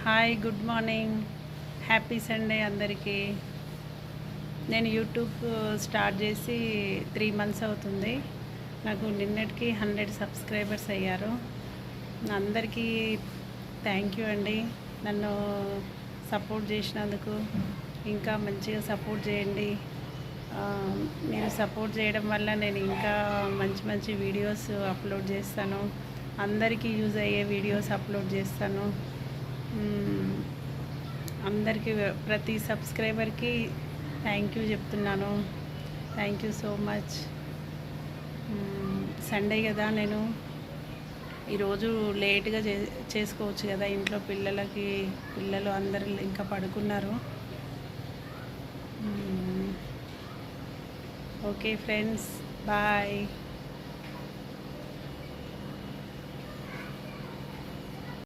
Hi, good morning, happy Sunday అందరికీ. నేను YouTube start చేసి 3 మంత్స్ అవుతుంది. నాకు నిన్నటికి 100 సబ్స్క్రైబర్స్ అయ్యారు. అందరికీ థ్యాంక్ యూ అండి. నన్ను సపోర్ట్ చేసినందుకు ఇంకా మంచిగా సపోర్ట్ చేయండి. మీరు సపోర్ట్ చేయడం వల్ల నేను ఇంకా మంచి మంచి వీడియోస్ అప్లోడ్ చేస్తాను. అందరికీ యూజ్ అయ్యే వీడియోస్ అప్లోడ్ చేస్తాను. అందరికీ ప్రతి సబ్స్క్రైబర్కి థ్యాంక్ యూ చెప్తున్నాను. Thank you so much. Sunday కదా, నేను ఈరోజు లేట్గా చేసుకోవచ్చు కదా, ఇంట్లో పిల్లలు అందరూ ఇంకా పడుకున్నారు. Okay friends, bye.